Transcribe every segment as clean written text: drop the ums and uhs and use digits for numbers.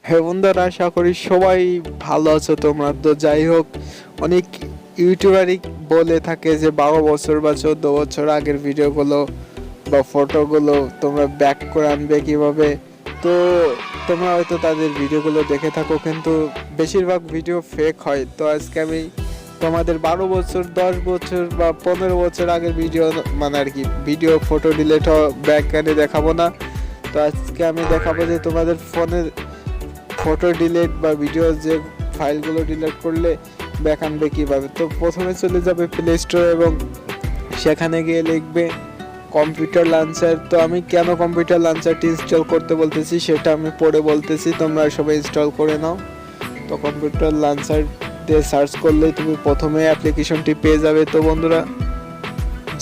হ্যাঁ বন্ধুরা, আশা করি সবাই ভালো আছো। তোমরা তো যাই হোক, অনেক ইউটিউবারই বলে থাকে যে 12 বছর বা 14 বছর আগের ভিডিওগুলো বা ফটোগুলো তোমরা ব্যাক করে আনবে কিভাবে। তো তোমরা হয়তো তাদের ভিডিওগুলো দেখে থাকো, কিন্তু বেশিরভাগ ভিডিও ফেক হয়। তো আজকে আমি তোমাদের 12 বছর, 10 বছর বা 15 বছর আগের ভিডিও, মানে আর কি ভিডিও ফটো ডিলিট ব্যাক এনে দেখাবো না। তো আজকে আমি দেখাবো যে তোমাদের ফোনের ফটো ডিলিট বা ভিডিও যে ফাইলগুলো ডিলিট করলে ব্যাক আনবে কীভাবে। তো প্রথমে চলে যাবে প্লে স্টোর এবং সেখানে গিয়ে লিখবে কম্পিউটার লঞ্চার। তো আমি কেন কম্পিউটার লঞ্চারটি ইনস্টল করতে বলতেছি সেটা আমি পরে বলতেছি, তোমরা সবাই ইনস্টল করে নাও। তো কম্পিউটার লঞ্চার দিয়ে সার্চ করলেই তুমি প্রথমে অ্যাপ্লিকেশনটি পেয়ে যাবে। তো বন্ধুরা,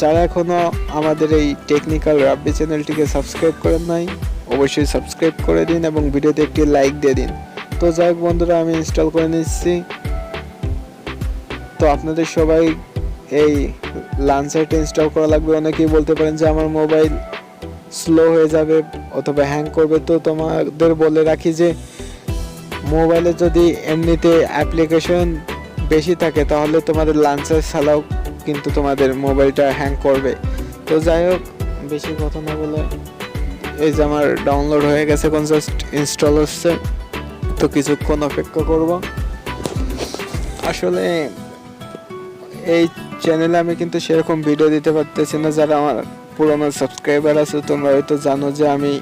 যারা এখনও আমাদের এই টেকনিক্যাল রাব্বি চ্যানেলটিকে সাবস্ক্রাইব করেন নাই, অবশ্যই সাবস্ক্রাইব করে দিন এবং ভিডিওতে একটি লাইক দিয়ে দিন। তো যাই হোক বন্ধুরা, আমি ইনস্টল করে নিচ্ছি। তো আপনাদের সবাই এই লঞ্চারটা ইনস্টল করা লাগবে। অনেকেই বলতে পারেন যে আমার মোবাইল স্লো হয়ে যাবে অথবা হ্যাং করবে। তো তোমাদের বলে রাখি যে মোবাইলে যদি এমনিতে অ্যাপ্লিকেশন বেশি থাকে তাহলে তোমাদের লঞ্চার ছাড়াও কিন্তু তোমাদের মোবাইলটা হ্যাং করবে। তো যাই হোক, বেশি কথা না বলে, এই যে আমার ডাউনলোড হয়ে গেছে, এখন জাস্ট ইনস্টল হচ্ছে। তো কিছুক্ষণ অপেক্ষা করব। আসলে এই চ্যানেলে আমি কিন্তু সেরকম ভিডিও দিতে পারতেছি না। যারা আমার পুরনো সাবস্ক্রাইবার আছে তোমরা হয়তো জানো যে আমি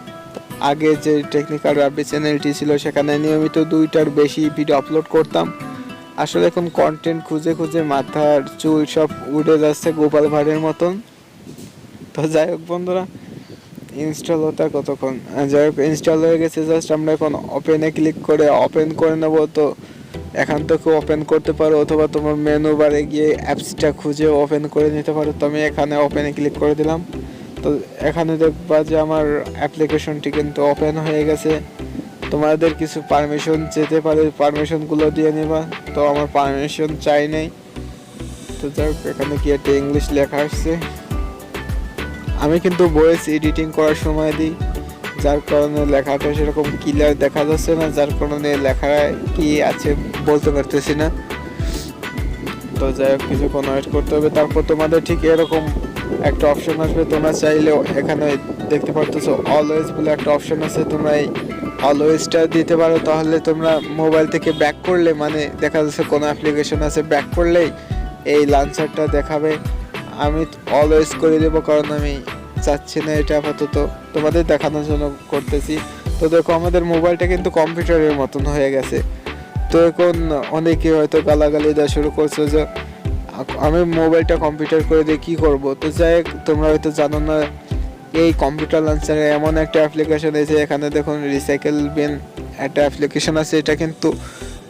আগে যে টেকনিক্যাল রাব্বি চ্যানেলটি ছিল সেখানে নিয়মিত 2টার বেশি ভিডিও আপলোড করতাম। আসলে এখন কন্টেন্ট খুঁজে খুঁজে মাথার চুল সব উড়ে যাচ্ছে গোপাল ভাঁড়ের মতন। তো যাই হোক বন্ধুরা, ইনস্টল হতে কতক্ষণ, যাই হোক ইনস্টল হয়ে গেছে। জাস্ট আমরা এখন ওপেনে ক্লিক করে ওপেন করে নেব। তো এখান থেকে ওপেন করতে পারো অথবা তোমার মেনু বারে গিয়ে অ্যাপসটা খুঁজে ওপেন করে নিতে পারো। তো আমি এখানে ওপেনে ক্লিক করে দিলাম। তো এখানে দেখবা যে আমার অ্যাপ্লিকেশনটি কিন্তু ওপেন হয়ে গেছে। তোমাদের কিছু পারমিশন যেতে পারে, পারমিশনগুলো দিয়ে নেবা। তো আমার পারমিশন চাই নাই। তো যাই হোক, এখানে কি একটা ইংলিশ লেখা আসছে। আমি কিন্তু ভয়েস এডিটিং করার সময় দিই, যার কারণে লেখাটা সেরকম ক্লিয়ার দেখা যাচ্ছে না, যার কারণে লেখায় কি আছে বলতে পারতেছি না। তো যাই হোক, কিছুক্ষণ ওয়েট করতে হবে। তারপর তোমাদের ঠিক এরকম একটা অপশন আসবে। তোমরা চাইলেও এখানে দেখতে পারতেছো অলওয়েজ বলে একটা অপশন আছে, তোমরা এই অলওয়েজটা দিতে পারো। তাহলে তোমরা মোবাইল থেকে ব্যাক করলে, মানে দেখা যাচ্ছে কোনো অ্যাপ্লিকেশন আছে, ব্যাক করলেই এই লাঞ্চারটা দেখাবে। আমি অলওয়েজ করে দেবো, কারণ আমি চাচ্ছি না এটা আপাতত, তোমাদের দেখানোর জন্য করতেছি। তো দেখো, আমাদের মোবাইলটা কিন্তু কম্পিউটারের মতন হয়ে গেছে। তো এখন অনেকে হয়তো গালাগালি দেওয়া শুরু করছে যে আমি মোবাইলটা কম্পিউটার করে দিয়ে কী করবো। তো যাই হোক, তোমরা হয়তো জানো না, এই কম্পিউটার লঞ্চারে এমন একটা অ্যাপ্লিকেশন আছে, এখানে দেখুন রিসাইকেল বিন একটা অ্যাপ্লিকেশন আছে। এটা কিন্তু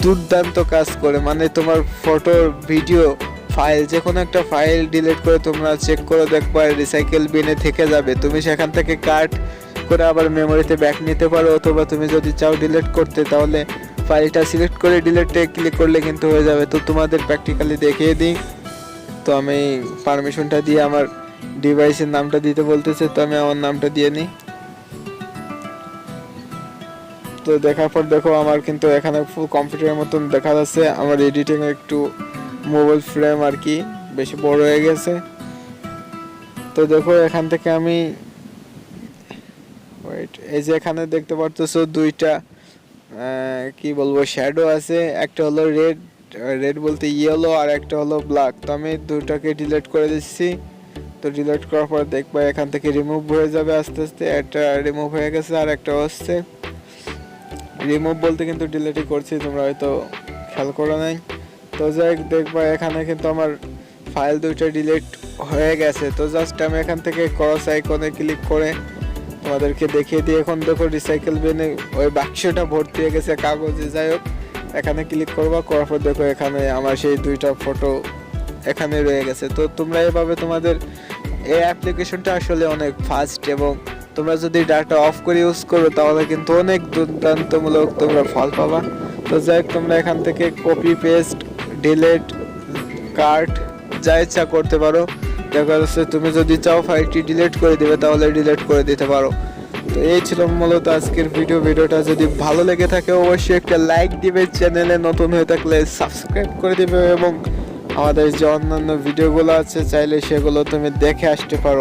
দুর্দান্ত কাজ করে, মানে তোমার ফটো, ভিডিও, ফাইল, যে কোনো একটা ফাইল ডিলিট করে তোমরা চেক করে দেখবা রিসাইকেল বিনে থেকে যাবে। তুমি সেখান থেকে কাট করে আবার মেমোরিতে ব্যাক নিতে পারো, অথবা তুমি যদি চাও ডিলিট করতে তাহলে ফাইলটা সিলেক্ট করে ডিলিটে ক্লিক করলে কিন্তু হয়ে যাবে। তো তোমাদের প্র্যাকটিক্যালি দেখিয়ে দিই। তো আমি পারমিশনটা দিয়ে আমার ডিভাইসের নামটা দিতে বলতেছে, তো আমি আমার নামটা দিয়ে নিই। তো দেখার পর দেখো, আমার কিন্তু এখানে ফুল কম্পিউটারের মতন দেখা যাচ্ছে। আমার এডিটিং একটু মোবাইল ফ্রেম আর কি বেশি বড় হয়ে গেছে। তো দেখো, এখান থেকে আমি ওয়েট, এই যে এখানে দেখতে পারতেছো 2টা কি বলবো শ্যাডো আছে। একটা হলো রেড, রেড বলতে ইয়েলো, আর একটা হলো ব্ল্যাক। তো আমি 2টাকে ডিলিট করে দিচ্ছি। তো ডিলিট করার পর দেখবা এখান থেকে রিমুভ হয়ে যাবে আস্তে আস্তে। একটা রিমুভ হয়ে গেছে আর একটা হচ্ছে। রিমুভ বলতে কিন্তু ডিলিটই করছি, তোমরা হয়তো খেয়াল করো নাই। তো যাই দেখবা এখানে কিন্তু আমার ফাইল 2টা ডিলিট হয়ে গেছে। তো জাস্ট আমি এখান থেকে ক্রস আইকনে ক্লিক করে তোমাদেরকে দেখিয়ে দিই। এখন দেখো রিসাইকেল বিনে ওই বাক্সটা ভর্তি হয়ে গেছে কাগজে। যাই হোক, এখানে ক্লিক করবা, করার পর দেখো এখানে আমার সেই 2টা ফটো এখানে রয়ে গেছে। তো তোমরা এভাবে তোমাদের এই অ্যাপ্লিকেশনটা আসলে অনেক ফাস্ট, এবং তোমরা যদি ডাটা অফ করে ইউজ করো তাহলে কিন্তু অনেক দুর্দান্তমূলক তোমরা ফল পাবা। তো যাই হোক, তোমরা এখান থেকে কপি পেস্ট, ডিলিট, কাট যা ইচ্ছা করতে পারো। দেখা যাচ্ছে তুমি যদি চাও ফাইলটি ডিলিট করে দিবে তাহলে ডিলিট করে দিতে পারো। তো এই ছিল মূলত আজকের ভিডিওটা যদি ভালো লেগে থাকে অবশ্যই একটা লাইক দিবে, চ্যানেলে নতুন হয়ে থাকলে সাবস্ক্রাইব করে দিবে এবং আমাদের যে অন্যান্য ভিডিওগুলো আছে চাইলে সেগুলো তুমি দেখে আসতে পারো।